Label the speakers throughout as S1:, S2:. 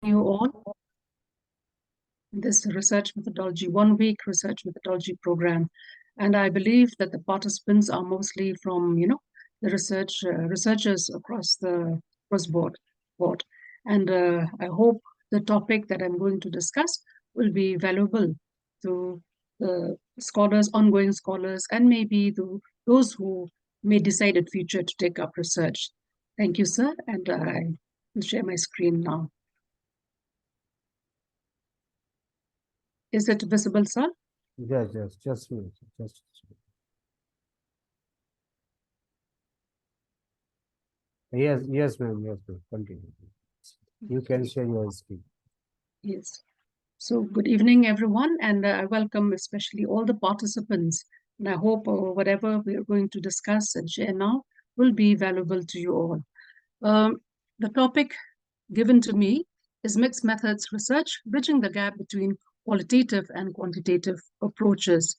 S1: you all this research methodology, 1 week research methodology program. And I believe that the participants are mostly from, the researchers across the board. And I hope the topic that I'm going to discuss will be valuable to the scholars, ongoing scholars, and maybe those who may decide in future to take up research. Thank you, sir. And I will share my screen now. Is it visible, sir?
S2: Yes, just a minute. Yes, ma'am. Continue. You can share your screen.
S1: Yes. So good evening, everyone, and I welcome especially all the participants. And I hope whatever we are going to discuss and share now will be valuable to you all. The topic given to me is mixed methods research, bridging the gap between qualitative and quantitative approaches.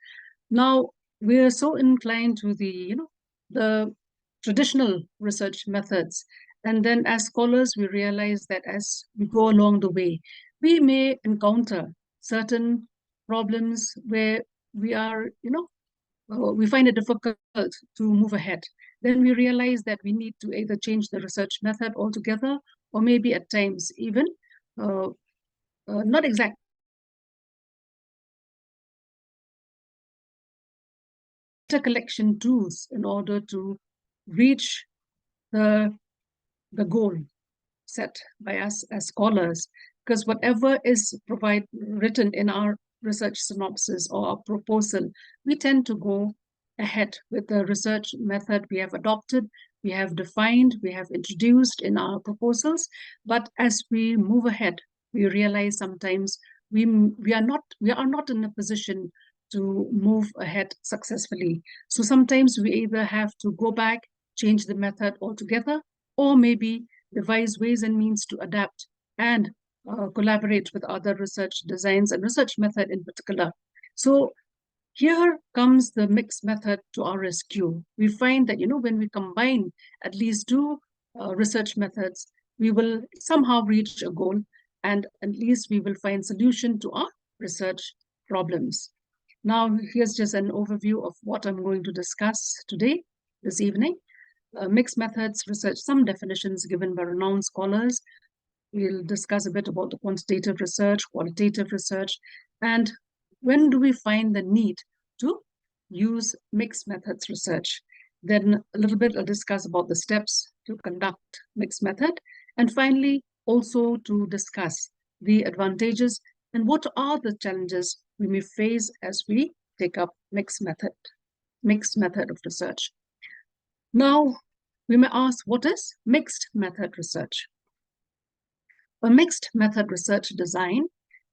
S1: Now, we are so inclined to the traditional research methods. And then as scholars, we realize that as we go along the way, we may encounter certain problems where we are, we find it difficult to move ahead. Then we realize that we need to either change the research method altogether, or maybe at times even not exactly collection tools in order to reach the goal set by us as scholars, because whatever is written in our research synopsis or our proposal, we tend to go ahead with the research method we have adopted, we have defined, we have introduced in our proposals. But as we move ahead, we realize sometimes we are not in a position to move ahead successfully. So sometimes we either have to go back, change the method altogether, or maybe devise ways and means to adapt and collaborate with other research designs and research method in particular. So here comes the mixed method to our rescue. We find that, when we combine at least two research methods, we will somehow reach a goal, and at least we will find solution to our research problems. Now, here's just an overview of what I'm going to discuss today, this evening. Mixed methods research, some definitions given by renowned scholars. We'll discuss a bit about the quantitative research, qualitative research, and when do we find the need to use mixed methods research. Then a little bit I'll discuss about the steps to conduct mixed method, and finally also to discuss the advantages and what are the challenges we may face as we take up mixed method of research. Now, we may ask, what is mixed method research? A mixed method research design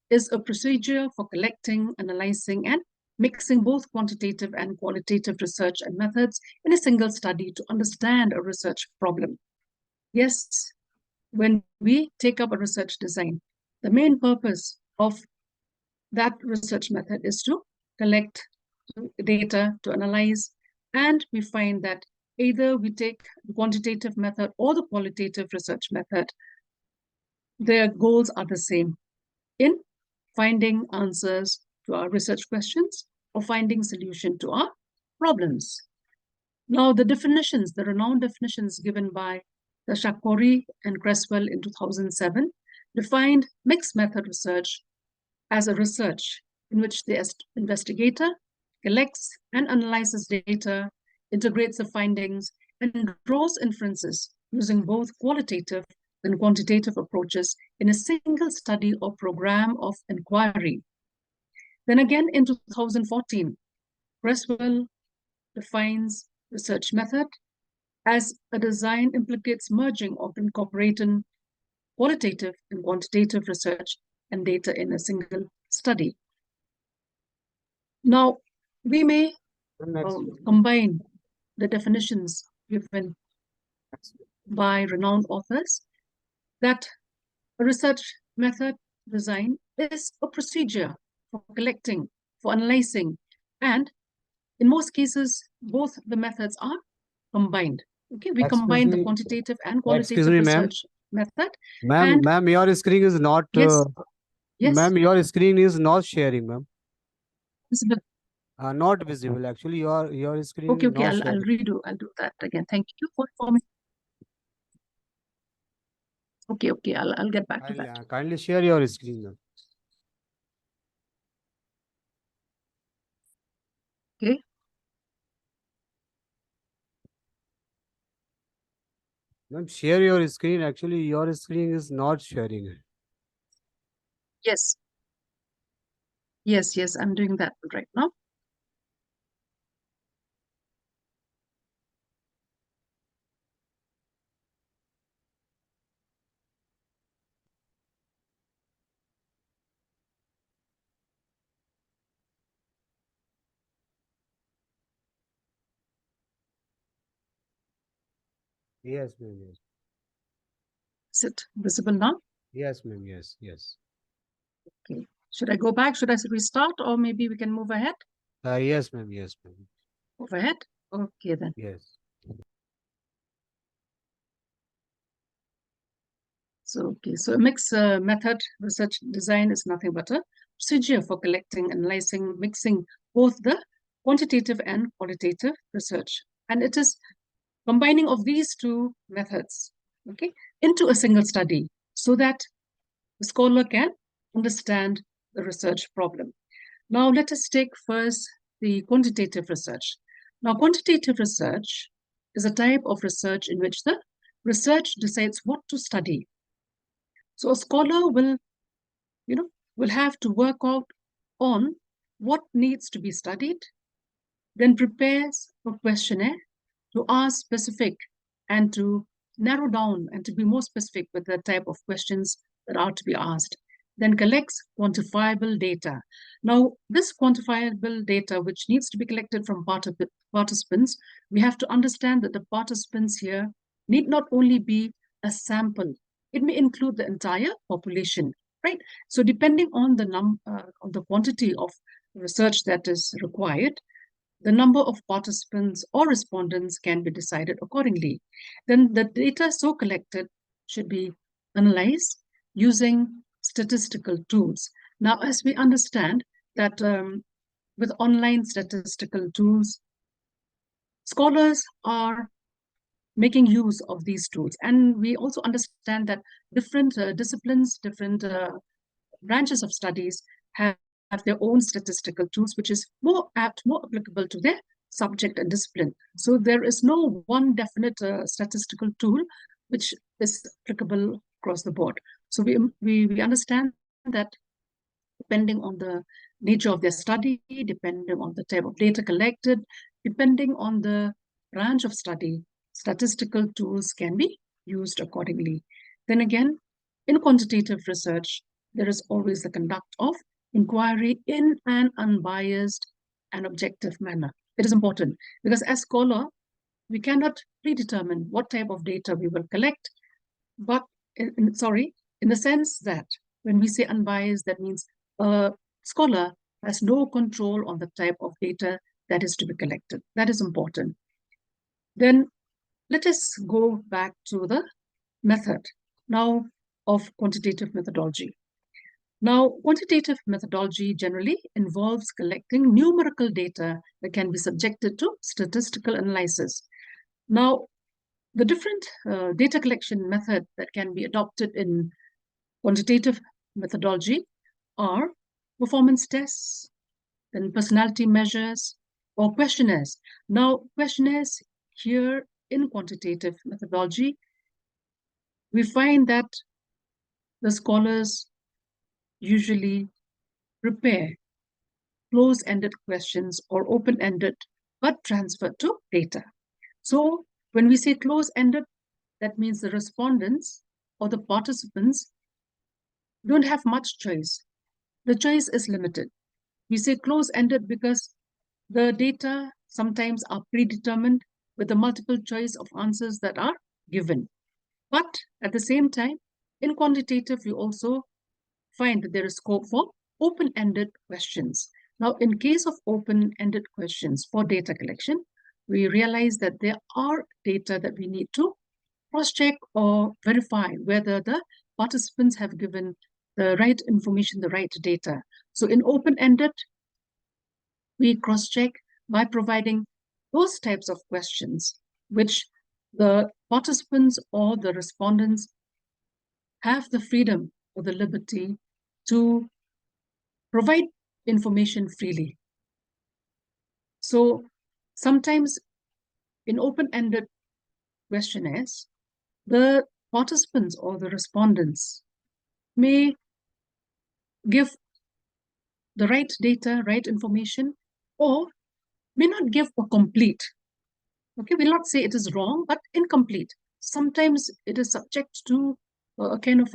S1: is a procedure for collecting, analyzing, and mixing both quantitative and qualitative research and methods in a single study to understand a research problem. Yes, when we take up a research design, the main purpose of that research method is to collect data, to analyze, and we find that either we take the quantitative method or the qualitative research method, their goals are the same in finding answers to our research questions or finding solution to our problems. Now, the definitions, the renowned definitions given by the Shakori and Creswell in 2007 defined mixed method research as a research in which the investigator collects and analyzes data, integrates the findings, and draws inferences using both qualitative and quantitative approaches in a single study or program of inquiry. Then again, in 2014, Creswell defines research method as a design implicates merging or incorporating qualitative and quantitative research and data in a single study. Now, we may combine the definitions given by renowned authors that a research method design is a procedure for collecting, for analyzing, and in most cases, both the methods are combined. Okay, we combine the quantitative and qualitative research. method.
S2: Ma'am,
S1: And
S2: ma'am, your screen is not,
S1: yes, yes,
S2: ma'am, your screen is not sharing, ma'am.
S1: visible.
S2: Not visible. Actually, your screen
S1: Okay,
S2: is
S1: okay,
S2: not
S1: I'll
S2: sharing.
S1: redo. I'll do that again. Thank you for informing. Okay, okay, I'll get back to
S2: I'll
S1: that.
S2: kindly share your screen, ma'am.
S1: Okay.
S2: Ma'am, share your screen. Actually, your screen is not sharing.
S1: Yes, yes, yes. I'm doing that right now.
S2: Yes, ma'am. Yes,
S1: Is it visible now?
S2: yes, ma'am. Yes, yes.
S1: Okay. Should I go back? Should I restart, or maybe we can move ahead?
S2: Yes, ma'am. Yes, ma'am.
S1: Move ahead. Okay, then.
S2: Yes.
S1: So, okay. So, a mixed method research design is nothing but a procedure for collecting, analyzing, mixing both the quantitative and qualitative research. And it is combining of these two methods, okay, into a single study so that the scholar can understand the research problem. Now, let us take first the quantitative research. Now, quantitative research is a type of research in which the research decides what to study. So, a scholar will have to work out on what needs to be studied, then prepares a questionnaire to ask specific and to narrow down and to be more specific with the type of questions that are to be asked, then collects quantifiable data. Now, this quantifiable data, which needs to be collected from participants, we have to understand that the participants here need not only be a sample, it may include the entire population, right? So, depending on on the quantity of research that is required, the number of participants or respondents can be decided accordingly. Then the data so collected should be analyzed using statistical tools. Now, as we understand that with online statistical tools, scholars are making use of these tools. And we also understand that different disciplines, different branches of studies have their own statistical tools, which is more apt, more applicable to their subject and discipline. So there is no one definite statistical tool which is applicable across the board. So we understand that depending on the nature of their study, depending on the type of data collected, depending on the branch of study, statistical tools can be used accordingly. Then again, in quantitative research, there is always the conduct of inquiry in an unbiased and objective manner. It is important because as scholar, we cannot predetermine what type of data we will collect, but in the sense that when we say unbiased, that means a scholar has no control on the type of data that is to be collected. That is important. Then let us go back to the method now of quantitative methodology. Now, quantitative methodology generally involves collecting numerical data that can be subjected to statistical analysis. Now, the different data collection method that can be adopted in quantitative methodology are performance tests, then personality measures, or questionnaires. Now, questionnaires here in quantitative methodology, we find that the scholars usually prepare close-ended questions or open-ended but transferred to data. So when we say close-ended, that means the respondents or the participants don't have much choice. The choice is limited. We say close-ended because the data sometimes are predetermined with the multiple choice of answers that are given. But at the same time, in quantitative, we also find that there is scope for open-ended questions. Now, in case of open-ended questions for data collection, we realize that there are data that we need to cross-check or verify whether the participants have given the right information, the right data. So in open-ended, we cross-check by providing those types of questions which the participants or the respondents have the freedom or the liberty to provide information freely. So sometimes in open-ended questionnaires, the participants or the respondents may give the right data, right information, or may not give a complete. Okay, we'll not say it is wrong, but incomplete. Sometimes it is subject to a kind of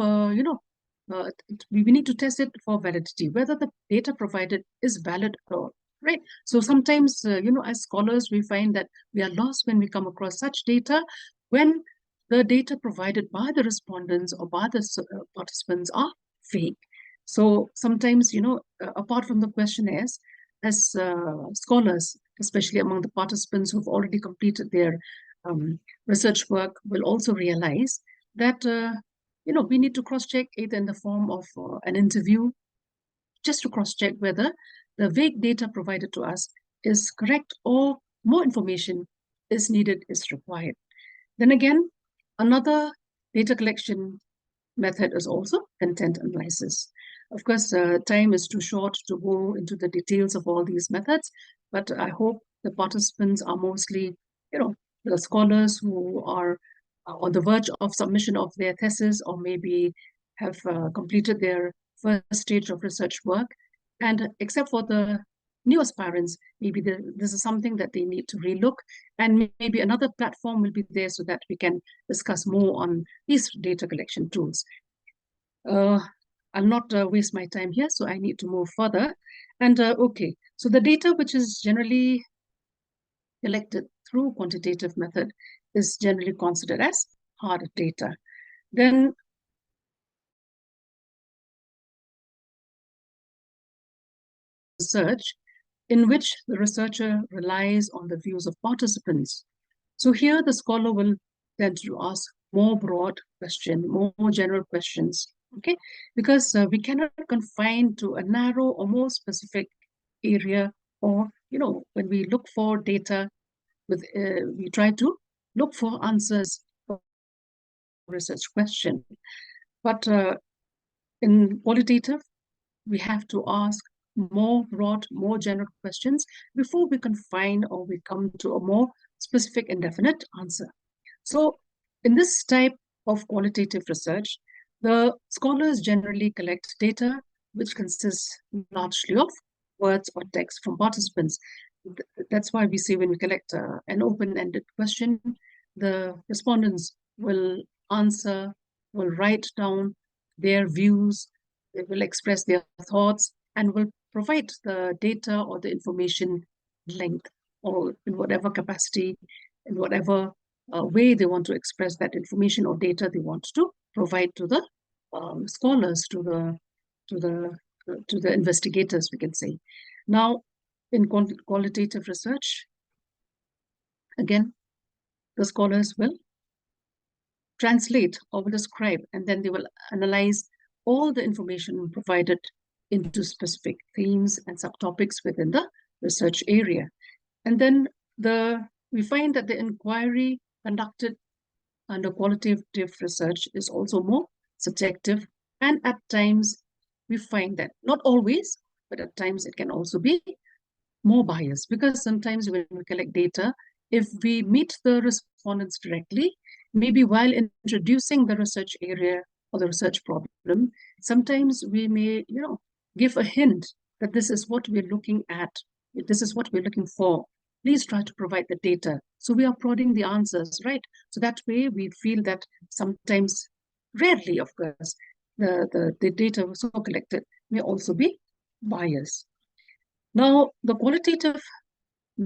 S1: we need to test it for validity, whether the data provided is valid or not, right? So sometimes, as scholars, we find that we are lost when we come across such data when the data provided by the respondents or by the participants are fake. So sometimes, apart from the questionnaires, as scholars, especially among the participants who've already completed their research work, will also realize that we need to cross-check either in the form of an interview, just to cross-check whether the vague data provided to us is correct or more information is needed, is required. Then again, another data collection method is also content analysis. Of course, time is too short to go into the details of all these methods, but I hope the participants are mostly, the scholars who are on the verge of submission of their thesis or maybe have completed their first stage of research work. And except for the new aspirants, maybe this is something that they need to relook, and maybe another platform will be there so that we can discuss more on these data collection tools. I'll not waste my time here, so I need to move further. And okay, so the data which is generally collected through quantitative method is generally considered as hard data. Then research in which the researcher relies on the views of participants. So here the scholar will tend to ask more broad questions, more general questions, okay? Because we cannot confine to a narrow or more specific area, or, when we look for data, we try to look for answers for research question. But in qualitative, we have to ask more broad, more general questions before we confine or we come to a more specific and definite answer. So in this type of qualitative research, the scholars generally collect data which consists largely of words or text from participants. That's why we say when we collect an open-ended question, the respondents will answer, will write down their views, they will express their thoughts, and will provide the data or the information length or in whatever capacity, in whatever way they want to express that information or data they want to provide to the scholars, to the investigators, we can say. Now, in qualitative research, again, the scholars will translate or will describe, and then they will analyze all the information provided into specific themes and subtopics within the research area. And then we find that the inquiry conducted under qualitative research is also more subjective, and at times we find that, not always, but at times it can also be more biased, because sometimes when we collect data, if we meet the respondents directly, maybe while introducing the research area or the research problem, sometimes we may, give a hint that this is what we're looking at, this is what we're looking for. Please try to provide the data. So we are prodding the answers, right? So that way we feel that sometimes, rarely, of course, the data so collected may also be biased. Now, the qualitative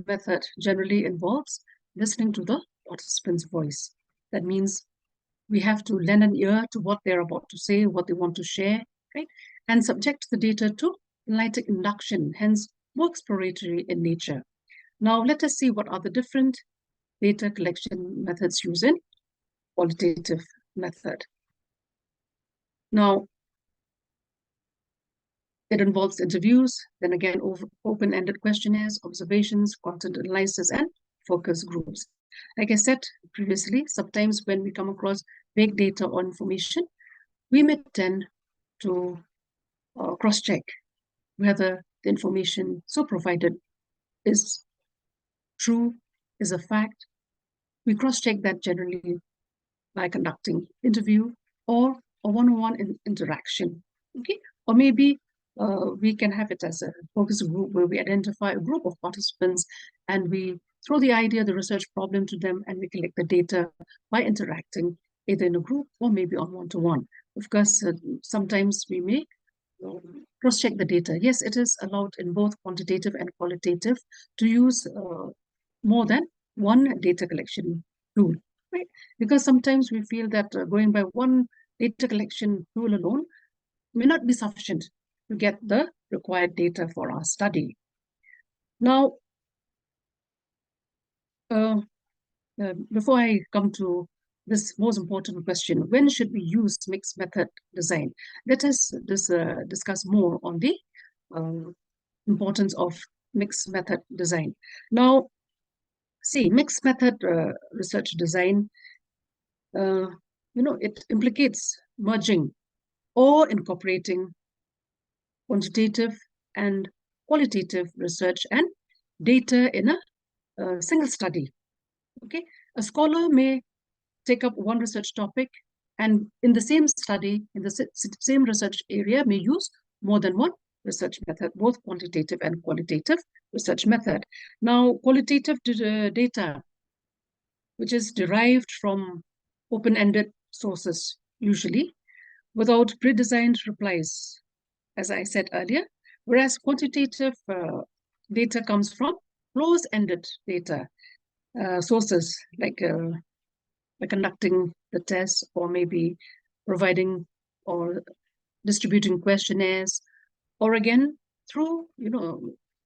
S1: method generally involves listening to the participant's voice. That means we have to lend an ear to what they're about to say, what they want to share, right? And subject the data to analytic induction, hence more exploratory in nature. Now, let us see what are the different data collection methods used in qualitative method. Now, it involves interviews, then again, open-ended questionnaires, observations, content analysis, and focus groups. Like I said previously, sometimes when we come across vague data or information, we may tend to cross-check whether the information so provided is true, is a fact. We cross-check that generally by conducting interview or a one-on-one interaction, okay? Or maybe we can have it as a focus group where we identify a group of participants and we throw the idea, the research problem to them, and we collect the data by interacting either in a group or maybe on one-to-one. Of course, sometimes we may cross-check the data. Yes, it is allowed in both quantitative and qualitative to use more than one data collection tool, right? Because sometimes we feel that going by one data collection tool alone may not be sufficient to get the required data for our study. Now, before I come to this most important question, when should we use mixed method design? Let us discuss more on the importance of mixed method design. Now, see, mixed method research design, it implicates merging or incorporating quantitative and qualitative research and data in a single study. Okay, a scholar may take up one research topic and in the same study, in the same research area, may use more than one research method, both quantitative and qualitative research method. Now, qualitative data, which is derived from open-ended sources, usually, without pre-designed replies, as I said earlier, whereas quantitative data comes from close-ended data sources, like by conducting the test or maybe providing or distributing questionnaires, or again, through,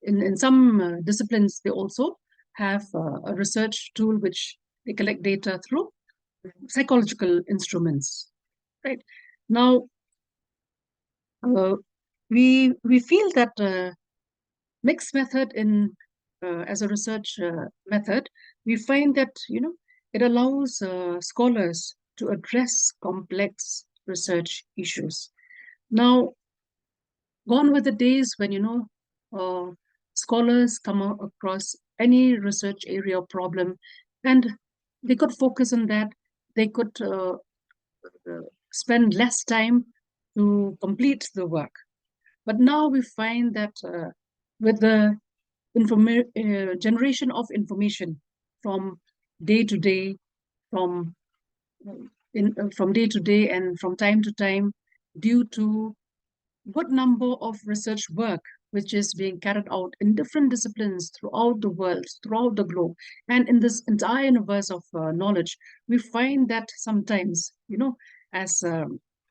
S1: in some disciplines, they also have a research tool which they collect data through psychological instruments, right? Now, we feel that mixed method as a research method, we find that it allows scholars to address complex research issues. Now, gone were the days when scholars come across any research area or problem, and they could focus on that. They could spend less time to complete the work. But now we find that with the generation of information from day to day, from day to day and from time to time, due to good number of research work which is being carried out in different disciplines throughout the world, throughout the globe, and in this entire universe of knowledge, we find that sometimes, as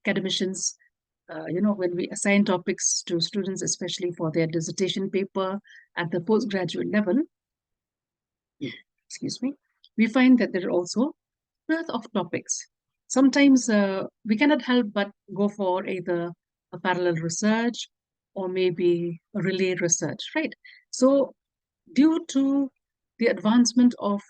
S1: academicians, when we assign topics to students, especially for their dissertation paper at the postgraduate level, excuse me, we find that there are also dearth of topics. Sometimes we cannot help but go for either a parallel research or maybe a relay research, right? So due to the advancement of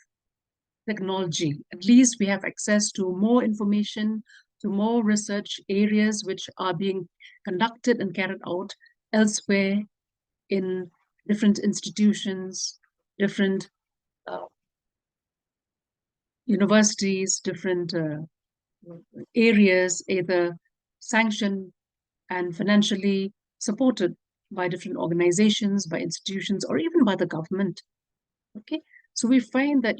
S1: technology, at least we have access to more information, to more research areas which are being conducted and carried out elsewhere in different institutions, different universities, different areas, either sanctioned and financially supported by different organizations, by institutions, or even by the government. Okay, so we find that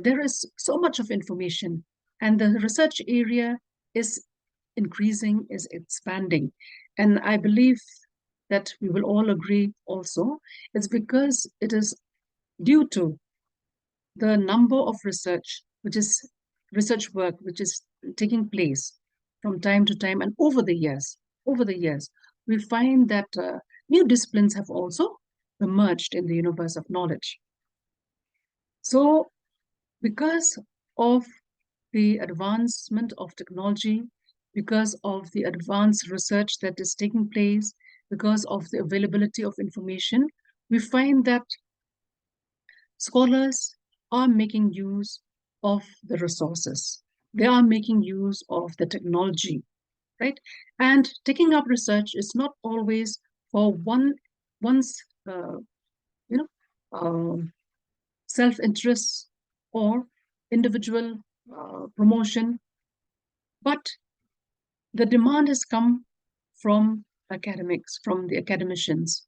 S1: there is so much of information, and the research area is increasing, is expanding, and I believe that we will all agree also it's because it is due to the number of research work which is taking place from time to time and over the years, we find that new disciplines have also emerged in the universe of knowledge. So because of the advancement of technology, because of the advanced research that is taking place, because of the availability of information, we find that scholars are making use of the resources. They are making use of the technology, right? And taking up research is not always for one's you know self-interest or individual promotion, but the demand has come from academics, from the academicians,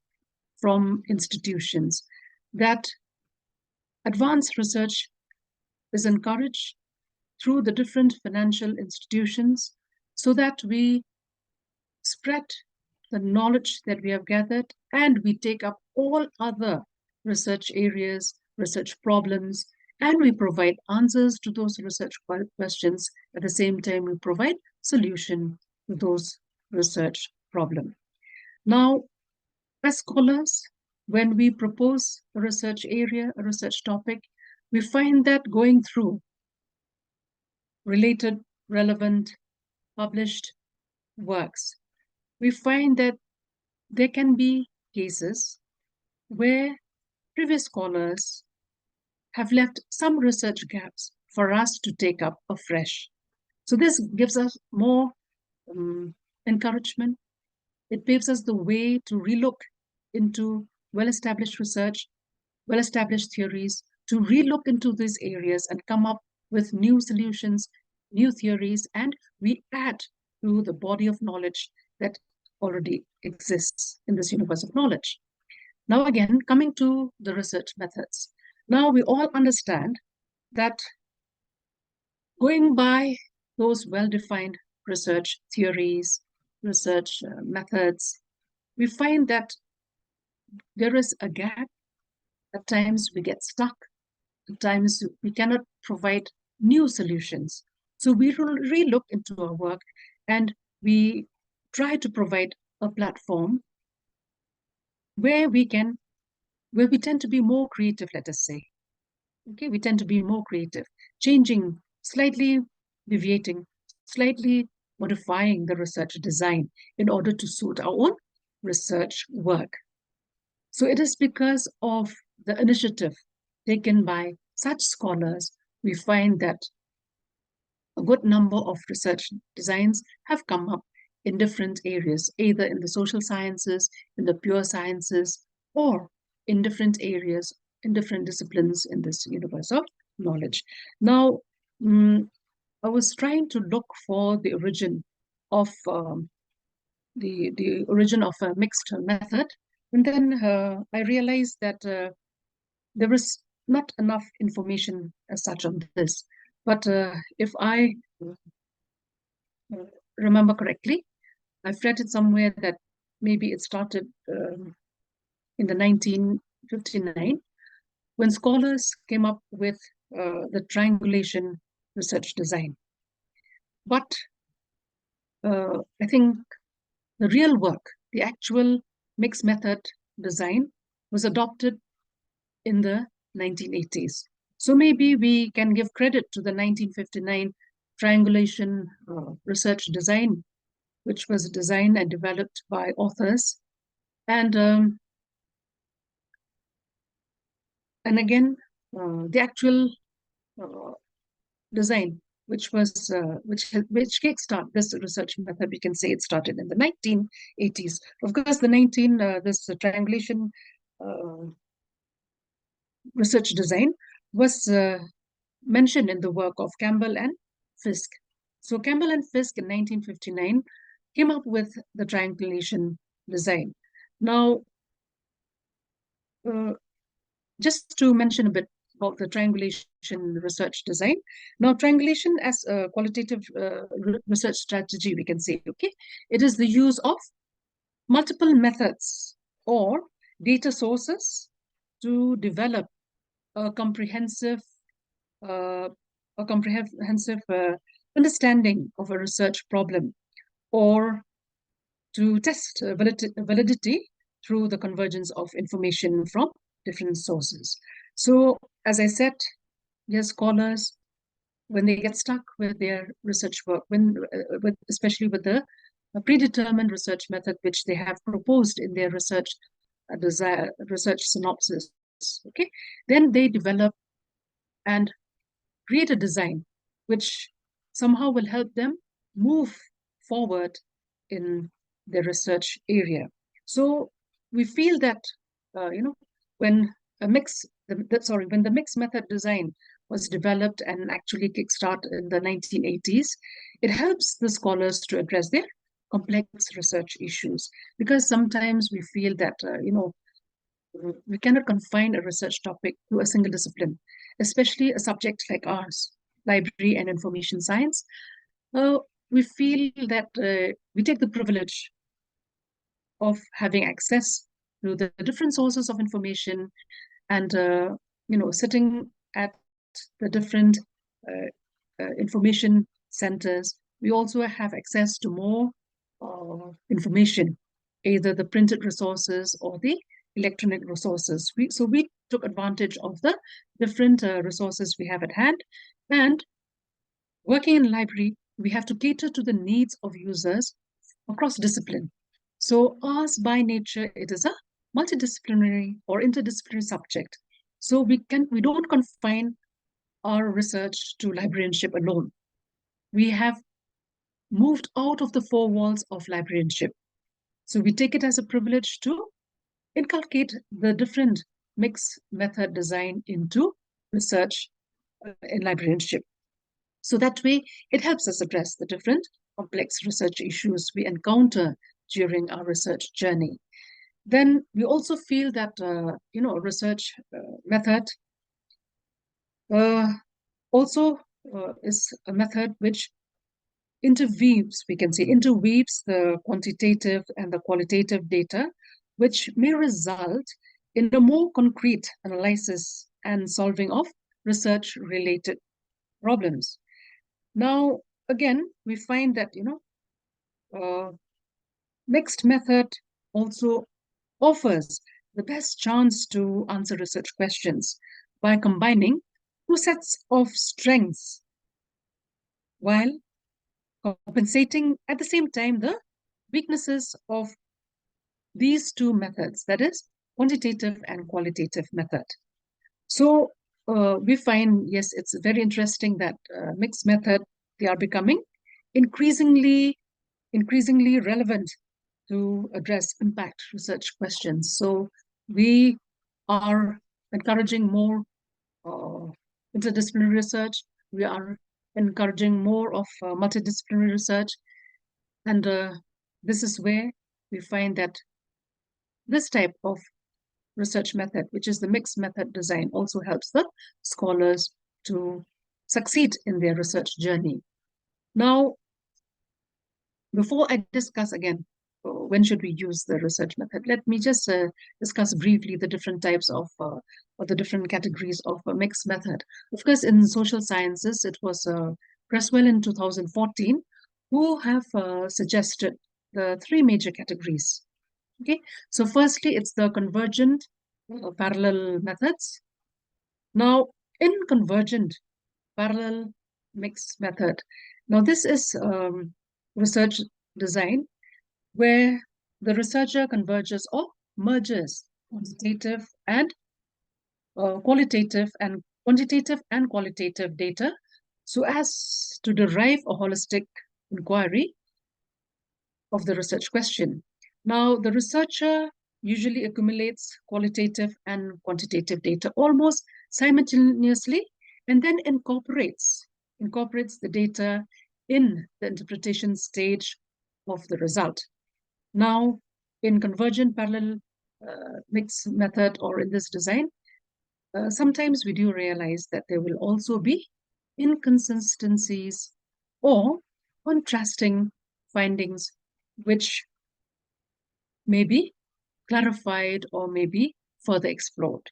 S1: from institutions, that advanced research is encouraged through the different financial institutions so that we spread the knowledge that we have gathered and we take up all other research areas, research problems, and we provide answers to those research questions. At the same time, we provide solution to those research problems. Now, as scholars, when we propose a research area, a research topic, we find that going through related, relevant, published works, we find that there can be cases where previous scholars have left some research gaps for us to take up afresh. So this gives us more encouragement. It paves us the way to relook into well-established research, well-established theories, to relook into these areas and come up with new solutions, new theories, and we add to the body of knowledge that already exists in this universe of knowledge. Now, again, coming to the research methods. Now, we all understand that going by those well-defined research theories, research methods, we find that there is a gap. At times we get stuck. At times we cannot provide new solutions. So we relook into our work and we try to provide a platform where we tend to be more creative, let us say. Okay, we tend to be more creative, changing, slightly deviating, slightly modifying the research design in order to suit our own research work. So it is because of the initiative taken by such scholars, we find that a good number of research designs have come up in different areas, either in the social sciences, in the pure sciences, or in different areas, in different disciplines in this universe of knowledge. Now, I was trying to look for the origin of the origin of a mixed method, and then I realized that there is not enough information as such on this. But if I remember correctly, I've read it somewhere that maybe it started in the 1959 when scholars came up with the triangulation research design. But I think the real work, the actual mixed method design, was adopted in the 1980s. So maybe we can give credit to the 1959 triangulation research design, which was designed and developed by authors. And again, the actual design, which kickstart this research method, we can say it started in the 1980s. Of course, this triangulation research design was mentioned in the work of Campbell and Fisk. So Campbell and Fisk in 1959 came up with the triangulation design. Now, just to mention a bit about the triangulation research design. Now, triangulation as a qualitative research strategy, we can say, okay, it is the use of multiple methods or data sources to develop a comprehensive understanding of a research problem, or to test validity through the convergence of information from different sources. So, as I said, yes, scholars when they get stuck with their research work, when especially with the predetermined research method which they have proposed in their research synopsis. Okay, then they develop and create a design which somehow will help them move forward in their research area. So we feel that when when the mixed method design was developed and actually kickstart in the 1980s, it helps the scholars to address their complex research issues, because sometimes we feel that we cannot confine a research topic to a single discipline, especially a subject like ours, library and information science. Uh, we feel that we take the privilege of having access to the different sources of information, and sitting at the different information centers. We also have access to more information, either the printed resources or the electronic resources. So we took advantage of the different resources we have at hand. And working in a library, we have to cater to the needs of users across discipline. So ours by nature, it is a multidisciplinary or interdisciplinary subject. So we don't confine our research to librarianship alone. We have moved out of the four walls of librarianship. So we take it as a privilege to inculcate the different mixed method design into research in librarianship. So that way, it helps us address the different complex research issues we encounter during our research journey. Then we also feel that a research method uh, also is a method which interweaves the quantitative and the qualitative data, which may result in a more concrete analysis and solving of research-related problems. Now, again, we find that, mixed method also offers the best chance to answer research questions by combining two sets of strengths while compensating at the same time the weaknesses of these two methods, that is, quantitative and qualitative method. So we find, yes, it's very interesting that mixed method, they are becoming increasingly relevant to address impact research questions. So we are encouraging more uh, interdisciplinary research. We are encouraging more of multidisciplinary research. And this is where we find that this type of research method, which is the mixed method design, also helps the scholars to succeed in their research journey. Now, before I discuss again, when should we use the research method, let me just discuss briefly the different types of, or the different categories of a mixed method. Of course, in social sciences, it was Creswell in 2014 who have suggested the three major categories. Okay, so firstly, it's the convergent parallel methods. Now, in convergent parallel mixed method, now this is research design where the researcher converges or merges quantitative and quantitative and qualitative data so as to derive a holistic inquiry of the research question. Now, the researcher usually accumulates qualitative and quantitative data almost simultaneously, and then incorporates the data in the interpretation stage of the result. Now, in convergent parallel mixed method or in this design, sometimes we do realize that there will also be inconsistencies or contrasting findings which may be clarified or may be further explored.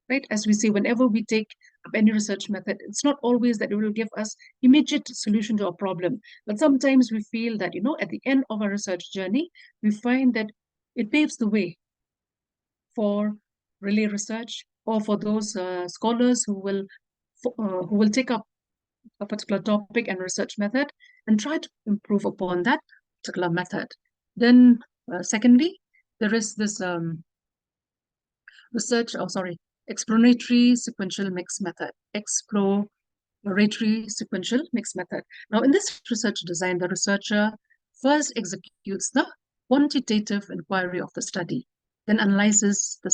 S1: Right? As we say, whenever we take up any research method, it's not always that it will give us immediate solution to a problem. But sometimes we feel that, at the end of our research journey, we find that it paves the way for relay research or for those scholars who will take up a particular topic and research method and try to improve upon that particular method. Then, secondly, there is this exploratory sequential mix method. Exploratory sequential mix method. Now, in this research design, the researcher first executes the quantitative inquiry of the study, then analyzes the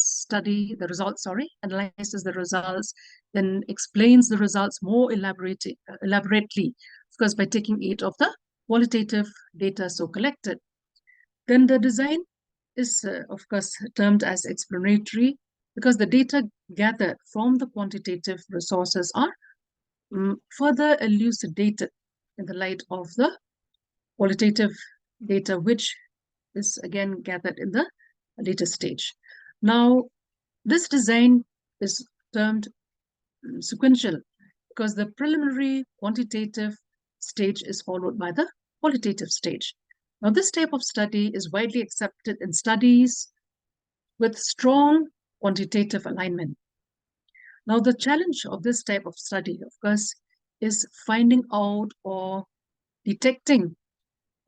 S1: results, analyzes the results, then explains the results more elaborately, of course, by taking aid of the qualitative data so collected. Then the design is, of course, termed as exploratory because the data gathered from the quantitative resources are further elucidated in the light of the qualitative data, which is again gathered in the later stage. Now, this design is termed sequential because the preliminary quantitative stage is followed by the qualitative stage. Now, this type of study is widely accepted in studies with strong quantitative alignment. Now, the challenge of this type of study, of course, is finding out or detecting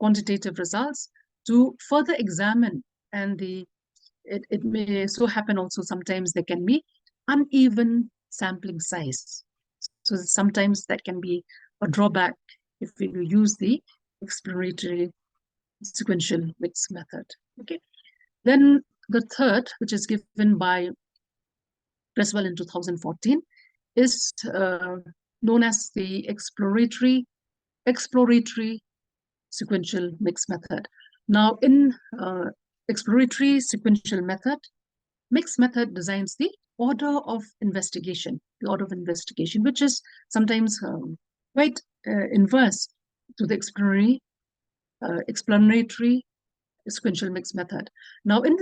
S1: quantitative results to further examine, and it may so happen also sometimes there can be uneven sampling size. So sometimes that can be a drawback if we use the exploratory sequential mix method. Okay. Then the third, which is given by Creswell in 2014, is known as the exploratory sequential mix method. Now, in exploratory sequential method, mix method designs the order of investigation, which is sometimes quite inverse to the explanatory sequential mix method. Now, in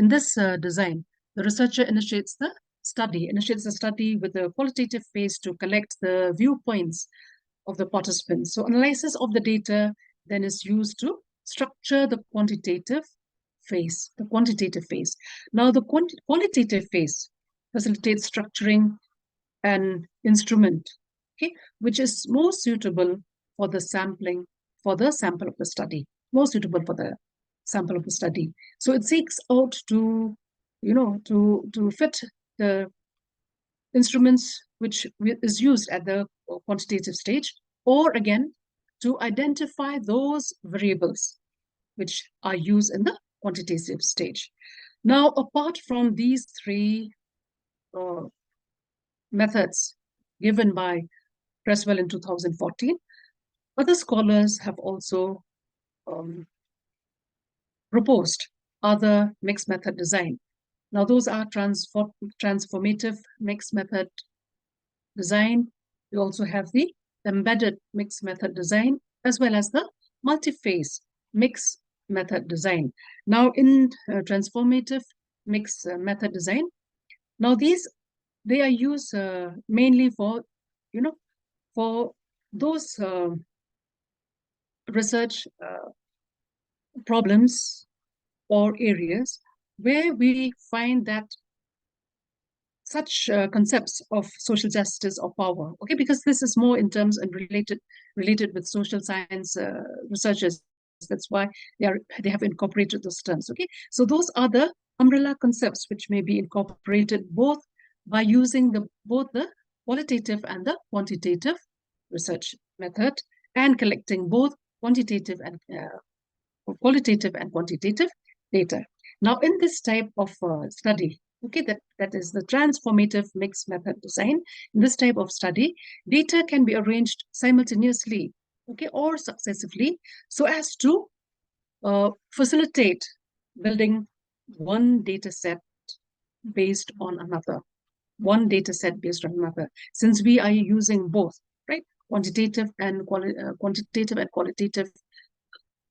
S1: this design, the researcher initiates the study with the qualitative phase to collect the viewpoints of the participants. So analysis of the data then is used to structure the quantitative phase. Now, the qualitative phase facilitates structuring an instrument, okay, which is more suitable for the sample of the study, So it seeks out to, to fit the instruments which is used at the quantitative stage, or again, to identify those variables which are used in the quantitative stage. Now, apart from these three methods given by Creswell in 2014, other scholars have also proposed other mixed method design. Now, those are transformative mixed method design. We also have the embedded mixed method design, as well as the multi-phase mixed method design. Now, in transformative mixed method design, now they are used mainly for, for those research problems or areas where we find that such concepts of social justice or power, okay, because this is more in terms and related with social science researchers. That's why they have incorporated those terms, okay. So those are the umbrella concepts which may be incorporated both by using both the qualitative and the quantitative research method, and collecting both qualitative and quantitative data. Now, in this type of study, okay, that is the transformative mixed method design. In this type of study, data can be arranged simultaneously, okay, or successively, so as to facilitate building one data set based on another. Since we are using both, right, quantitative and qualitative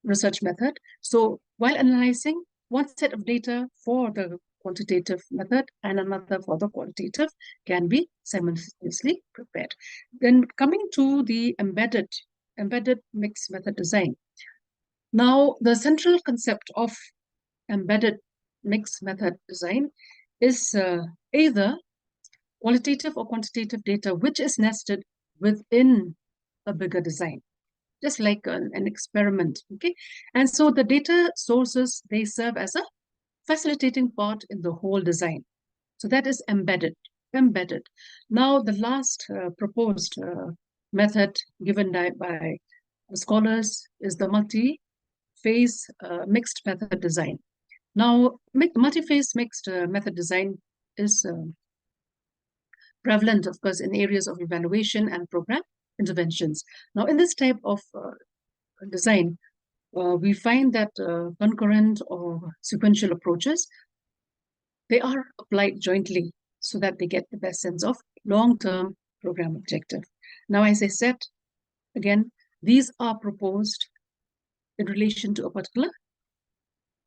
S1: research method. So while analyzing one set of data for the quantitative method and another for the qualitative can be simultaneously prepared. Then coming to the embedded mixed method design. Now, the central concept of embedded mixed method design is either qualitative or quantitative data which is nested within a bigger design, just like an experiment. Okay, and so the data sources, they serve as a facilitating part in the whole design. So that is embedded. Embedded. Now, the last proposed method given by scholars is the multi-phase mixed method design. Now, multi-phase mixed method design is prevalent, of course, in areas of evaluation and program interventions. Now, in this type of design, we find that concurrent or sequential approaches, they are applied jointly so that they get the best sense of long-term program objective. Now, as I said, again, these are proposed in relation to a particular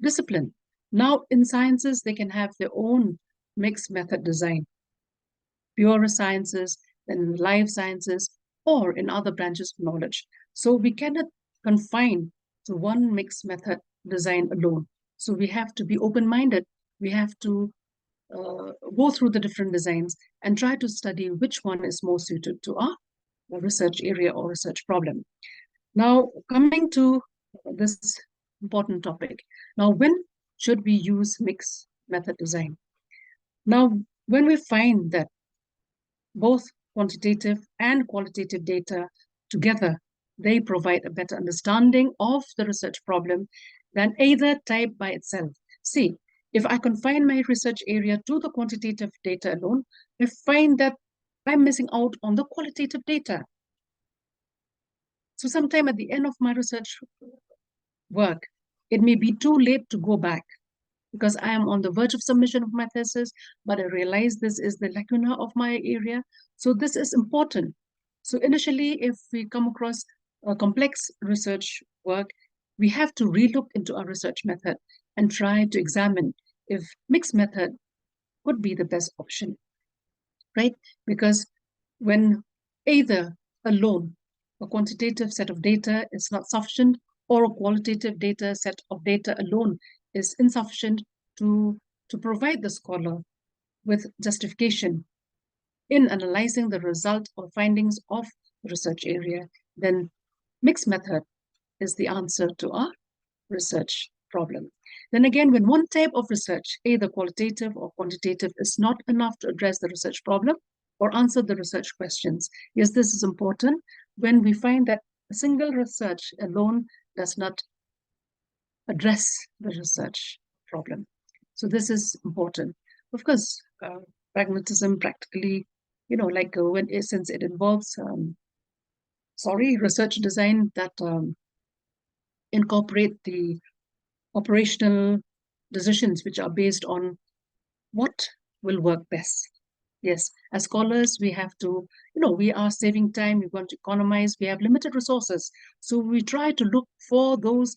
S1: discipline. Now, in sciences, they can have their own mixed method design, pure sciences, then life sciences, or in other branches of knowledge. So we cannot confine to one mixed method design alone. So we have to be open-minded. We have to go through the different designs and try to study which one is more suited to our research area or research problem. Now, coming to this important topic. Now, when should we use mixed method design? Now, when we find that both quantitative and qualitative data together, they provide a better understanding of the research problem than either type by itself. See, if I confine my research area to the quantitative data alone, I find that I'm missing out on the qualitative data. So sometime at the end of my research work, it may be too late to go back because I am on the verge of submission of my thesis, but I realize this is the lacuna of my area. So this is important. So initially, if we come across a complex research work, we have to relook into our research method and try to examine if mixed method could be the best option, right? Because when either alone a quantitative set of data is not sufficient or a qualitative data set of data alone is insufficient to provide the scholar with justification in analyzing the result or findings of the research area, then mixed method is the answer to our research problem. Then again, when one type of research, either qualitative or quantitative, is not enough to address the research problem or answer the research questions, yes, this is important when we find that a single research alone does not address the research problem. So this is important. Of course, pragmatism practically, like since it involves, research design that incorporate the operational decisions which are based on what will work best. Yes, as scholars, we have to, we are saving time, we want to economize, we have limited resources. So we try to look for those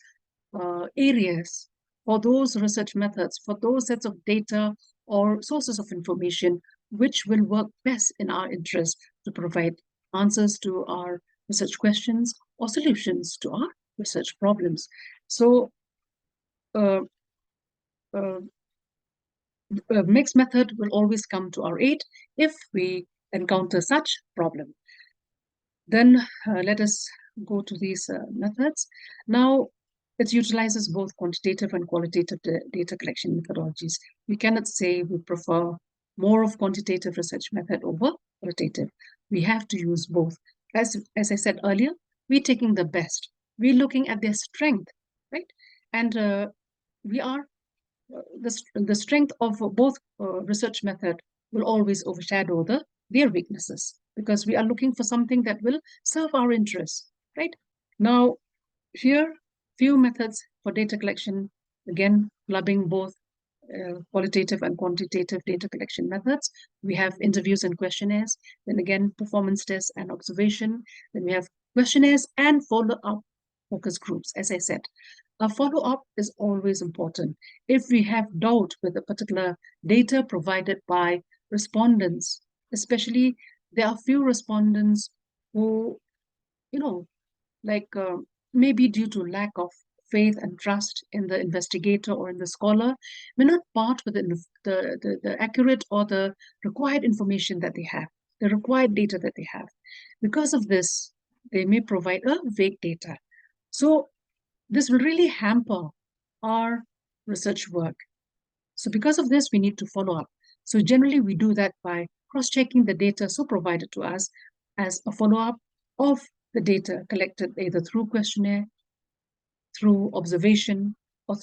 S1: areas, for those research methods, for those sets of data or sources of information which will work best in our interest to provide answers to our research questions or solutions to our research problems. So uh, uh, a mixed method will always come to our aid if we encounter such problem. Then let us go to these methods. Now, it utilizes both quantitative and qualitative data collection methodologies. We cannot say we prefer more of quantitative research method over qualitative. We have to use both. As I said earlier, we're taking the best. We're looking at their strength, right? And we are the strength of both research method will always overshadow their weaknesses because we are looking for something that will serve our interests, right? Now, here, few methods for data collection, again, clubbing both qualitative and quantitative data collection methods. We have interviews and questionnaires, then again, performance tests and observation. Then we have questionnaires and follow-up focus groups, as I said. A follow-up is always important. If we have doubt with a particular data provided by respondents, especially there are few respondents who, like maybe due to lack of faith and trust in the investigator or in the scholar, may not part with the accurate or the required information that they have, the required data that they have. Because of this, they may provide a vague data. So this will really hamper our research work. So because of this, we need to follow up. So generally, we do that by cross-checking the data so provided to us as a follow-up of the data collected either through questionnaire, through observation, or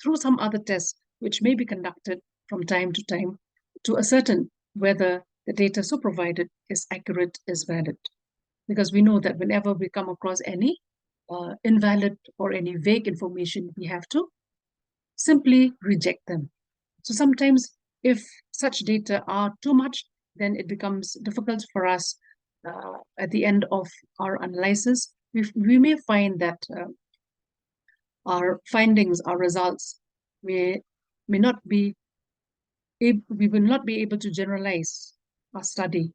S1: through some other tests which may be conducted from time to time to ascertain whether the data so provided is accurate, is valid. Because we know that whenever we come across any invalid or any vague information, we have to simply reject them. So sometimes if such data are too much, then it becomes difficult for us at the end of our analysis. We may find that our findings, our results may not be we will not be able to generalize our study,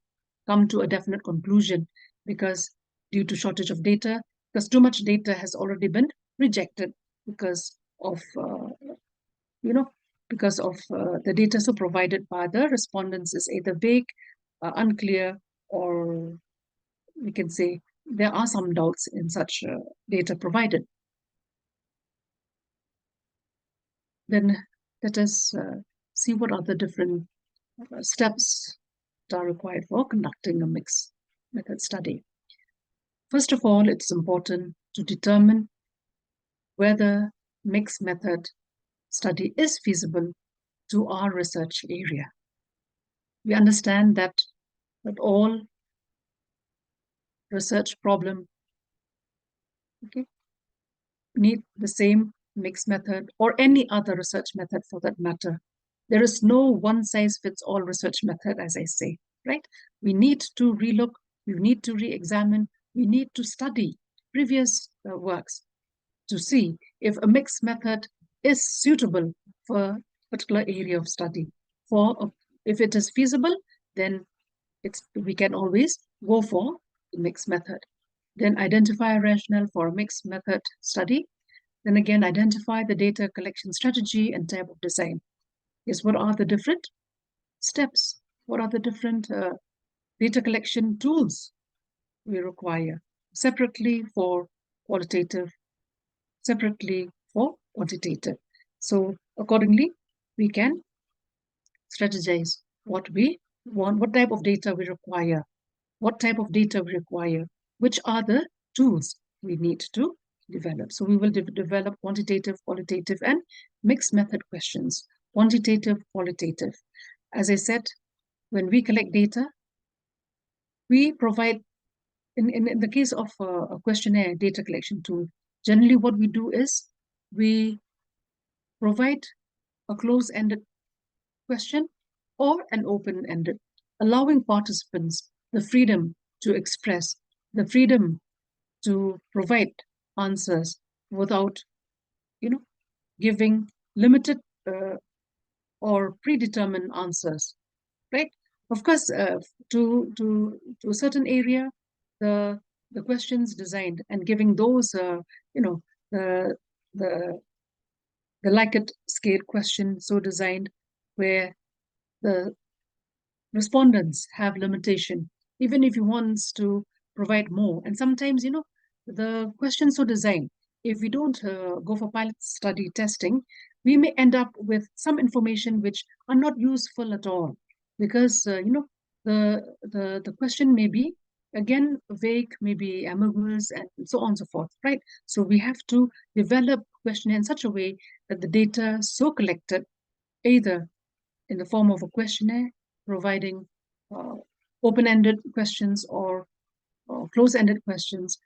S1: come to a definite conclusion because due to shortage of data, because too much data has already been rejected because of you know because of the data so provided by the respondents is either vague, unclear, or we can say there are some doubts in such data provided. Then let us see what are the different steps that are required for conducting a mixed method study. First of all, it's important to determine whether mixed method study is feasible to our research area. We understand that all research problem need the same mixed method or any other research method for that matter. There is no one size fits all research method, as I say, right? We need to relook, we need to re-examine, we need to study previous works to see if a mixed method is suitable for a particular area of study. If it is feasible, then we can always go for the mixed method. Then identify a rationale for a mixed method study. Then again, identify the data collection strategy and type of design. Yes, what are the different steps? What are the different data collection tools we require separately for qualitative, separately for quantitative? So accordingly, we can strategize what we want, what type of data we require, what type of data we require, which are the tools we need to develop. So we will develop quantitative, qualitative, and mixed method questions. Quantitative, qualitative. As I said, when we collect data, we provide, in the case of a questionnaire data collection tool, generally what we do is we provide a close-ended question or an open-ended, allowing participants the freedom to express, the freedom to provide answers without, giving limited or predetermined answers, right? Of course, to a certain area, the questions designed and giving those, the the the Likert scale question so designed where the respondents have limitation, even if he wants to provide more. And sometimes, the questions so designed, if we don't go for pilot study testing, we may end up with some information which are not useful at all because, the question may be, again, vague, maybe ambiguous, and so on and so forth, right? So we have to develop questionnaire in such a way that the data so collected, either in the form of a questionnaire, providing uh, open-ended questions or close-ended questions,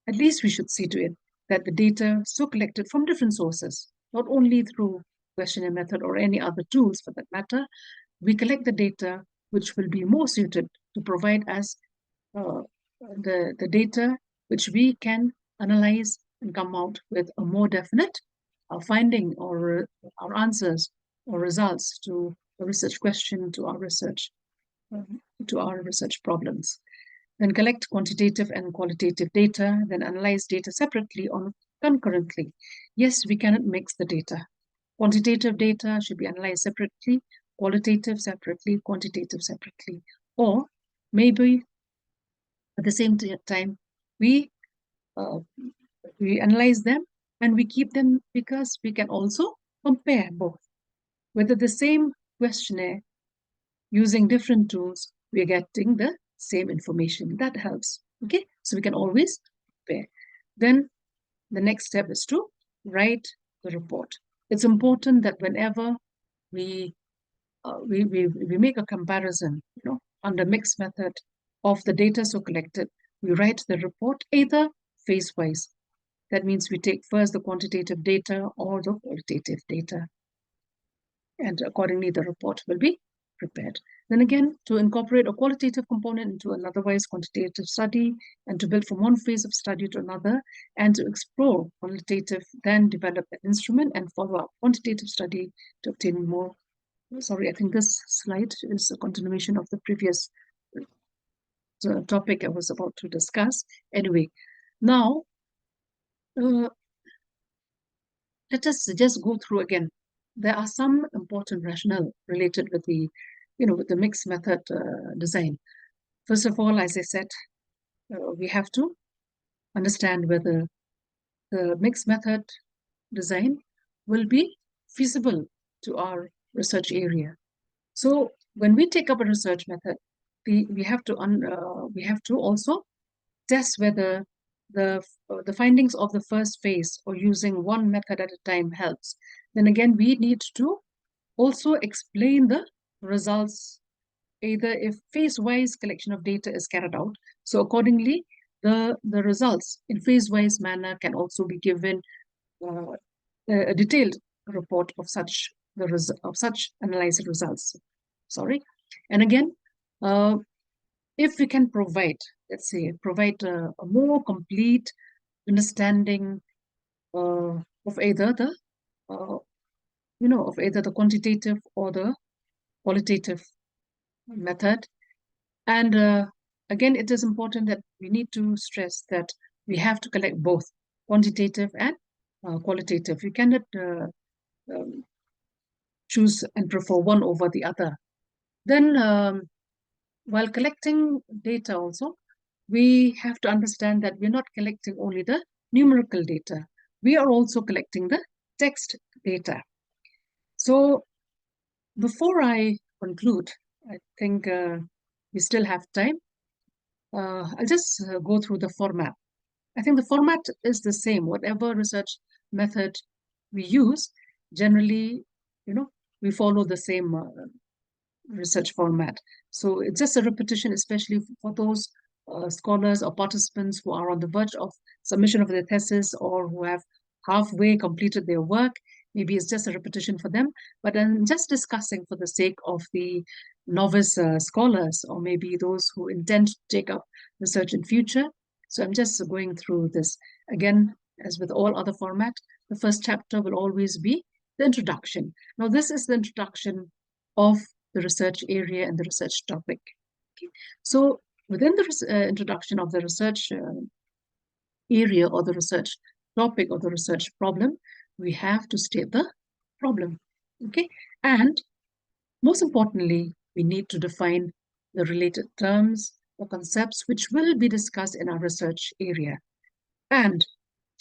S1: at least we should see to it that the data so collected from different sources, not only through questionnaire method or any other tools for that matter, we collect the data which will be more suited to provide us uh, the data which we can analyze and come out with a more definite finding or our answers or results to a research question, to our research problems. Then collect quantitative and qualitative data, then analyze data separately or concurrently. Yes, we cannot mix the data. Quantitative data should be analyzed separately, qualitative separately, quantitative separately, or maybe at the same time we uh, we analyze them and we keep them because we can also compare both. Whether the same questionnaire using different tools, we are getting the same information. That helps. Okay, so we can always compare. Then the next step is to write the report. It's important that whenever we we make a comparison, under mixed method of the data so collected, we write the report either phase wise. That means we take first the quantitative data or the qualitative data, and accordingly the report will be prepared. Then again, to incorporate a qualitative component into an otherwise quantitative study, and to build from one phase of study to another, and to explore qualitative, then develop an instrument and follow up quantitative study to obtain more. Sorry, I think this slide is a continuation of the previous topic I was about to discuss. Anyway, now uh, let us just go through again. There are some important rationale related with the, with the mixed method design. First of all, as I said, we have to understand whether the mixed method design will be feasible to our research area. So when we take up a research method, we have to also test whether the findings of the first phase or using one method at a time helps. Then again, we need to also explain the results, either if phase-wise collection of data is carried out. So accordingly, the results in phase-wise manner can also be given uh, a detailed report of such analyzed results. Sorry, and again, uh, if we can provide, let's say, provide a more complete understanding of either the of either the quantitative or the qualitative method. And again, it is important that we need to stress that we have to collect both quantitative and qualitative. You cannot um, choose and prefer one over the other. Then, while collecting data also, we have to understand that we're not collecting only the numerical data. We are also collecting the text data. So before I conclude, I think we still have time. I'll just go through the format. I think the format is the same. Whatever research method we use, generally, we follow the same research format. So it's just a repetition, especially for those scholars or participants who are on the verge of submission of their thesis or who have halfway completed their work. Maybe it's just a repetition for them, but I'm just discussing for the sake of the novice scholars or maybe those who intend to take up research in future. So I'm just going through this. Again, as with all other format, the first chapter will always be the introduction. Now, this is the introduction of the research area and the research topic. Okay. So within the introduction of the research area or the research topic or the research problem, we have to state the problem. Okay. And most importantly, we need to define the related terms or concepts which will be discussed in our research area. And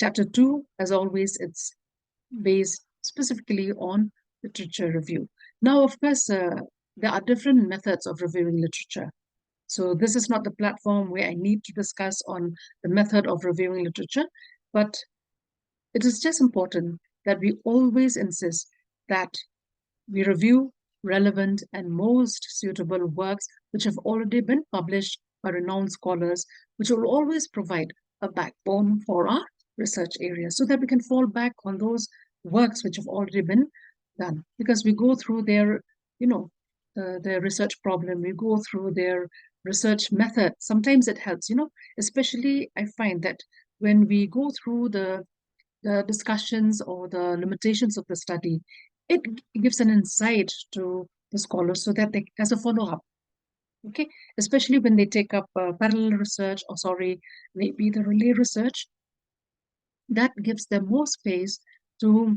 S1: chapter 2, as always, it's based specifically on literature review. Now, of course, there are different methods of reviewing literature. So this is not the platform where I need to discuss on the method of reviewing literature, but it is just important that we always insist that we review relevant and most suitable works which have already been published by renowned scholars, which will always provide a backbone for our research area so that we can fall back on those works which have already been done. Because we go through their, their research problem, we go through their research method. Sometimes it helps, especially I find that when we go through the discussions or the limitations of the study, it gives an insight to the scholars so that they, as a follow-up, okay, especially when they take up parallel research or sorry, maybe the relay research, that gives them more space to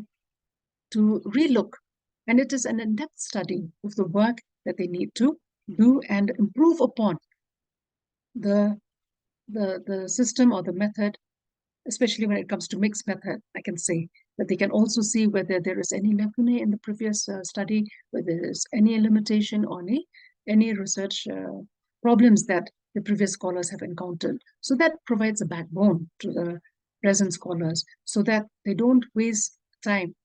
S1: relook, and it is an in-depth study of the work that they need to do and improve upon the the system or the method, especially when it comes to mixed method, I can say that they can also see whether there is any lacunae in the previous study, whether there is any limitation or any research problems that the previous scholars have encountered. So that provides a backbone to the present scholars so that they don't waste time.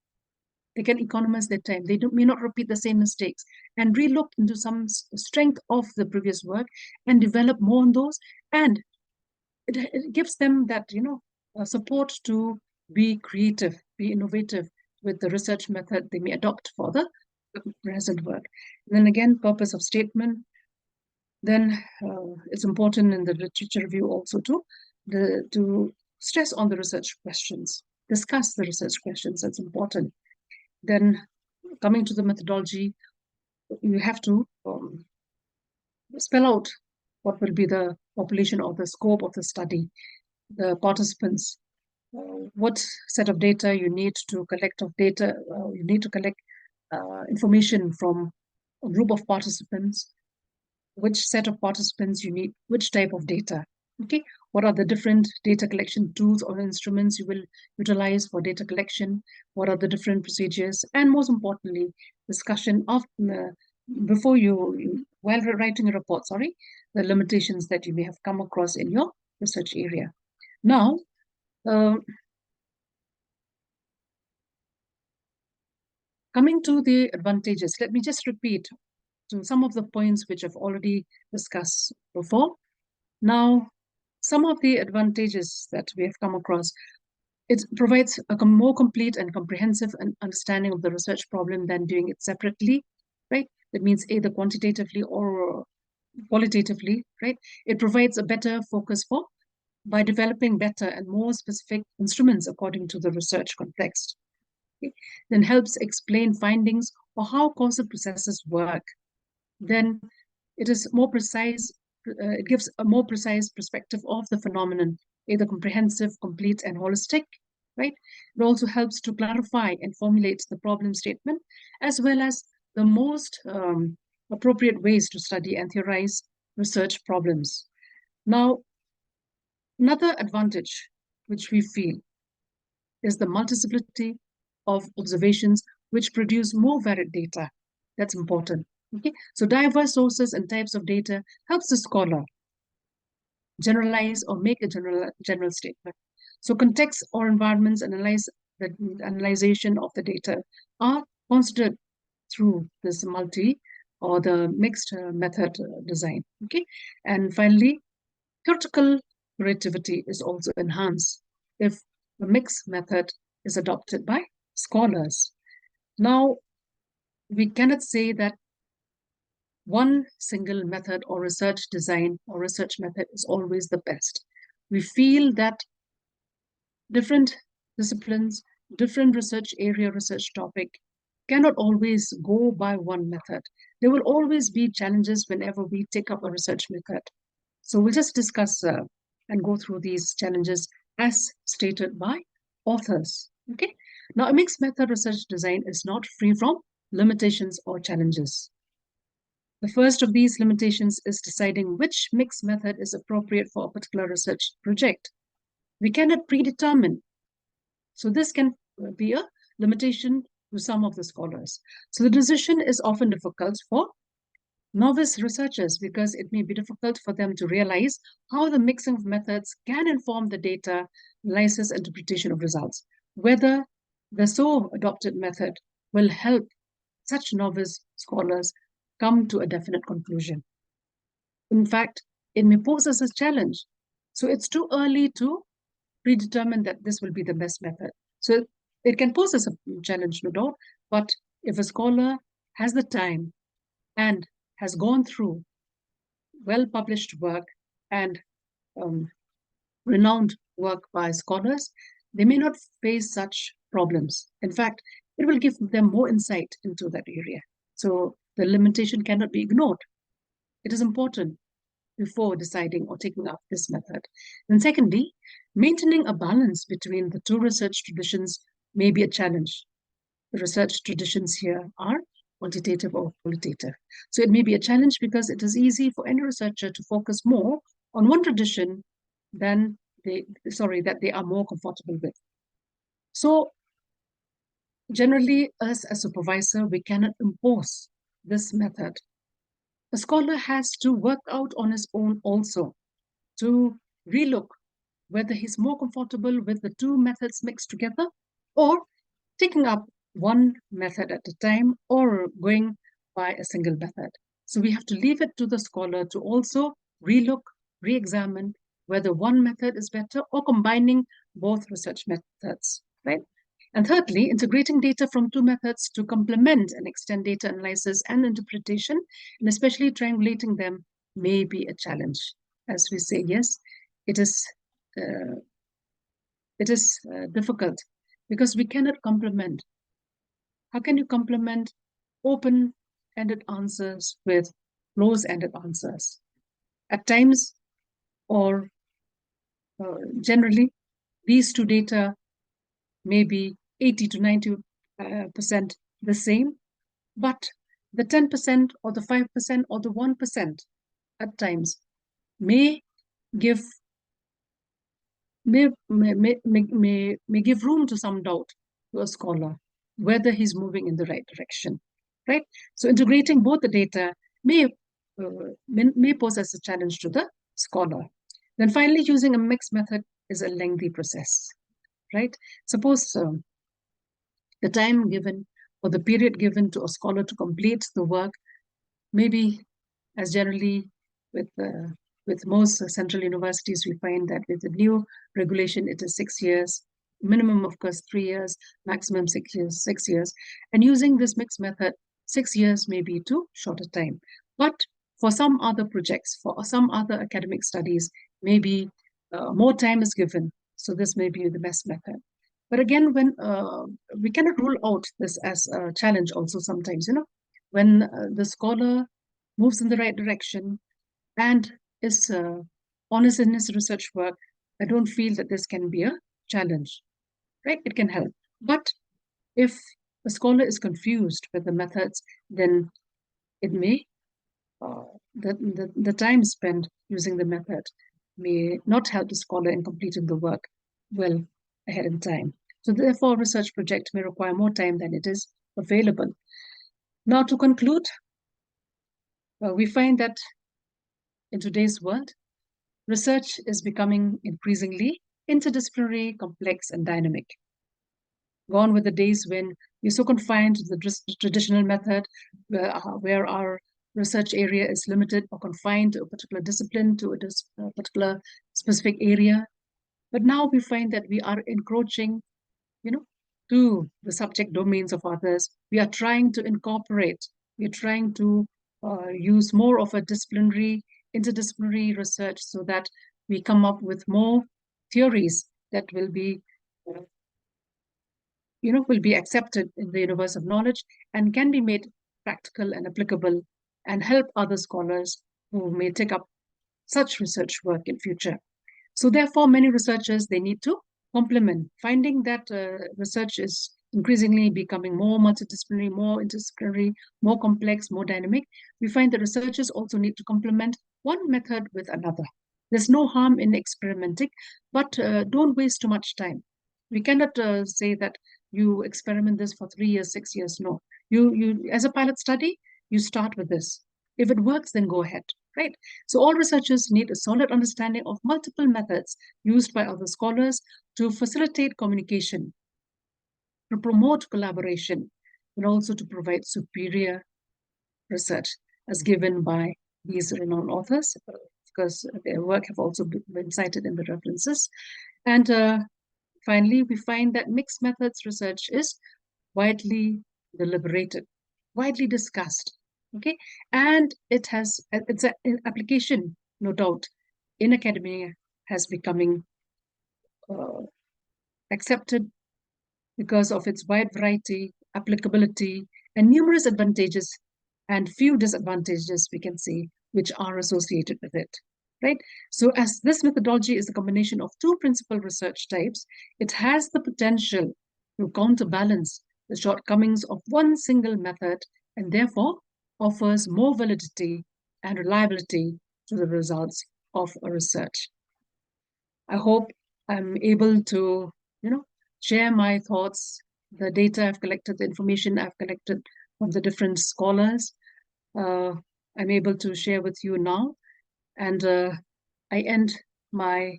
S1: They can economize their time. They may not repeat the same mistakes and relook into some strength of the previous work and develop more on those. And it gives them that, support to be creative, be innovative with the research method they may adopt for the present work. And then again, purpose of statement. Then it's important in the literature review also to stress on the research questions, discuss the research questions. That's important. Then coming to the methodology, you have to spell out what will be the population or the scope of the study, the participants, what set of data you need to collect you need to collect information from a group of participants, which set of participants you need, which type of data. Okay, what are the different data collection tools or instruments you will utilize for data collection? What are the different procedures? And most importantly, discussion of before while writing a report, the limitations that you may have come across in your research area. Now, coming to the advantages, let me just repeat to some of the points which I've already discussed before. Now, some of the advantages that we have come across, it provides a more complete and comprehensive understanding of the research problem than doing it separately, right? That means either quantitatively or qualitatively, right? It provides a better focus by developing better and more specific instruments according to the research context. Okay? Then helps explain findings or how causal processes work. Then it is more precise, it gives a more precise perspective of the phenomenon, either comprehensive, complete, and holistic, right? It also helps to clarify and formulate the problem statement, as well as the most appropriate ways to study and theorize research problems. Now, another advantage which we feel is the multiplicity of observations which produce more varied data. That's important. Okay, so diverse sources and types of data helps the scholar generalize or make a general statement. So context or environments the analyzation of the data are considered through this multi or the mixed method design. Okay, and finally, theoretical creativity is also enhanced if the mixed method is adopted by scholars. Now, we cannot say that one single method or research design or research method is always the best. We feel that different disciplines, different research area, research topic cannot always go by one method. There will always be challenges whenever we take up a research method. So we'll just discuss and go through these challenges as stated by authors. Okay. Now, a mixed method research design is not free from limitations or challenges. The first of these limitations is deciding which mixed method is appropriate for a particular research project. We cannot predetermine. So this can be a limitation to some of the scholars. So the decision is often difficult for novice researchers because it may be difficult for them to realize how the mixing of methods can inform the data analysis interpretation of results, whether the so adopted method will help such novice scholars come to a definite conclusion. In fact, it may pose us a challenge. So it's too early to predetermine that this will be the best method. So it can pose us a challenge, no doubt, but if a scholar has the time and has gone through well-published work and renowned work by scholars, they may not face such problems. In fact, it will give them more insight into that area. So the limitation cannot be ignored. It is important before deciding or taking up this method. And secondly, maintaining a balance between the two research traditions may be a challenge. The research traditions here are quantitative or qualitative. So it may be a challenge because it is easy for any researcher to focus more on one tradition than that they are more comfortable with. So generally, us as supervisor, we cannot impose this method. A scholar has to work out on his own also to relook whether he's more comfortable with the two methods mixed together, or taking up one method at a time, or going by a single method. So we have to leave it to the scholar to also relook, re-examine whether one method is better, or combining both research methods, right? And thirdly, integrating data from two methods to complement and extend data analysis and interpretation, and especially triangulating them, may be a challenge. As we say, yes, it is uh, difficult because we cannot complement. How can you complement open-ended answers with close-ended answers? At times, or generally, these two data may be 80 to 90% the same, but the 10% or the 5% or the 1% at times may give may give room to some doubt to a scholar whether he's moving in the right direction, right? So integrating both the data may pose as a challenge to the scholar. Then finally, using a mixed method is a lengthy process, right? Suppose the time given or the period given to a scholar to complete the work, maybe, as generally with most central universities, we find that with the new regulation, it is 6 years, minimum, of course, 3 years, maximum 6 years, 6 years. And using this mixed method, 6 years may be too short a time. But for some other projects, for some other academic studies, maybe more time is given. So this may be the best method. But again, when we cannot rule out this as a challenge also sometimes, when the scholar moves in the right direction and is honest in his research work, I don't feel that this can be a challenge, right? It can help. But if a scholar is confused with the methods, then it may, the time spent using the method may not help the scholar in completing the work well ahead in time. So therefore, a research project may require more time than it is available. Now, to conclude, we find that in today's world, research is becoming increasingly interdisciplinary, complex, and dynamic. Gone with the days when we're so confined to the traditional method, where our research area is limited or confined to a particular discipline, to a particular specific area. But now we find that we are encroaching, to the subject domains of others. We are trying to incorporate, we're trying to use more of a interdisciplinary research so that we come up with more theories that will be, will be accepted in the universe of knowledge and can be made practical and applicable and help other scholars who may take up such research work in future. So therefore, many researchers, they need to complement, finding that research is increasingly becoming more multidisciplinary, more interdisciplinary, more complex, more dynamic. We find that researchers also need to complement one method with another. There's no harm in experimenting, but don't waste too much time. We cannot say that you experiment this for 3 years, 6 years. No, you as a pilot study, you start with this. If it works, then go ahead, right? So all researchers need a solid understanding of multiple methods used by other scholars to facilitate communication, to promote collaboration, and also to provide superior research as given by these renowned authors, because their work have also been cited in the references. And finally, we find that mixed methods research is widely deliberated, widely discussed, okay? And it's an application, no doubt, in academia has becoming accepted because of its wide variety, applicability, and numerous advantages and few disadvantages, we can say, which are associated with it, right? So as this methodology is a combination of two principal research types, it has the potential to counterbalance the shortcomings of one single method and therefore offers more validity and reliability to the results of a research. I hope I'm able to, share my thoughts, the data I've collected, the information I've collected from the different scholars. Uh, I'm able to share with you now. And I end my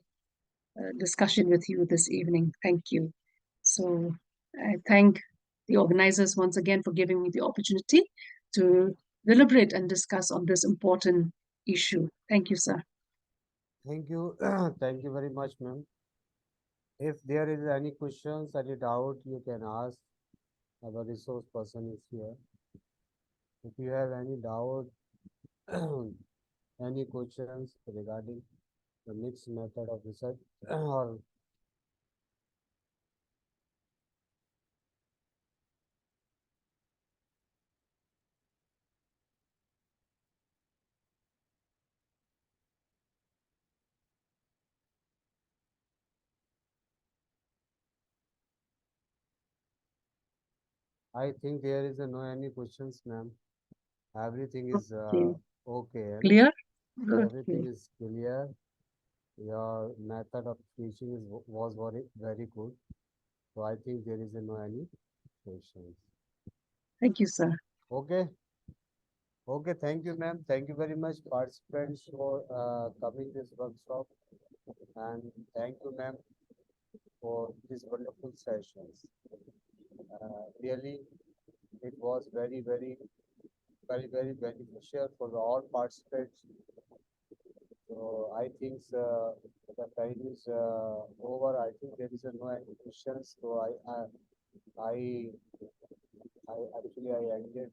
S1: discussion with you this evening. Thank you. So I thank the organizers once again for giving me the opportunity to deliberate and discuss on this important issue. Thank you, sir.
S2: Thank you. Thank you very much, ma'am. If there is any questions, any doubt, you can ask. Our resource person is here. If you have any doubt, any questions regarding the mixed method of research, or I think there is no any questions, ma'am. Everything is
S1: Okay.
S2: okay, you know?
S1: Clear?
S2: Everything
S1: Okay.
S2: is clear. Your method of teaching was very good. So I think there is no any questions.
S1: Thank you, sir.
S2: Okay. Okay. Thank you, ma'am. Thank you very much, participants, for coming this workshop, and thank you, ma'am, for these wonderful sessions. Really, it was very beneficial for all participants. So I think the time is over. I think there is no any questions. So I I ended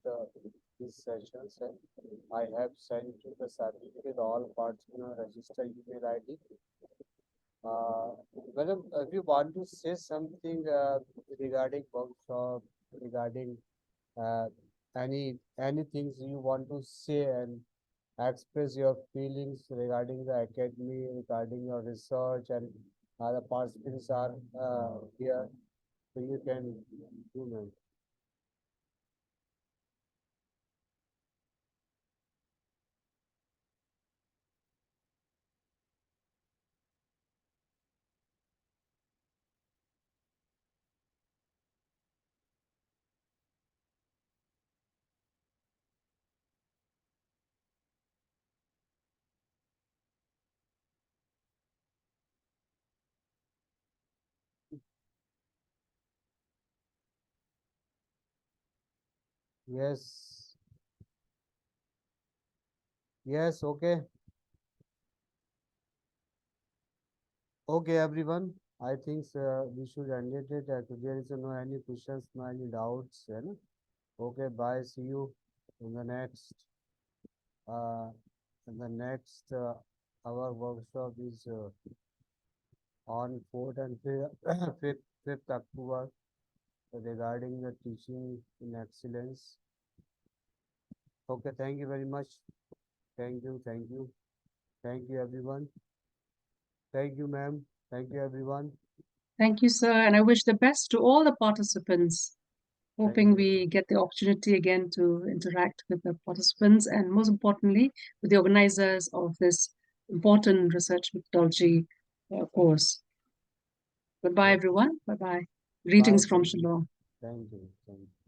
S2: this session. And I have sent you the certificate all participants register email ID. Madam, if you want to say something regarding workshop, regarding uh, any things you want to say and express your feelings regarding the academy, regarding your research, and other participants are here, so you can do, ma'am. Yes, yes, okay, okay, everyone. I think we should end it. There is no any questions, no any doubts. Okay, bye. See you in the next. Uh, in the next, our workshop is on 4th and 5th October regarding the teaching in excellence. Okay, thank you very much. Thank you, thank you, thank you, everyone. Thank you, ma'am. Thank you, everyone.
S1: Thank you, sir. And I wish the best to all the participants.
S2: Thank
S1: Hoping
S2: you.
S1: we get the opportunity again to interact with the participants and most importantly, with the organizers of this important research methodology course. Goodbye,
S2: Okay.
S1: everyone. Bye bye.
S2: Bye.
S1: Greetings from
S2: Thank you.
S1: Shillong.
S2: Thank you. Thank you.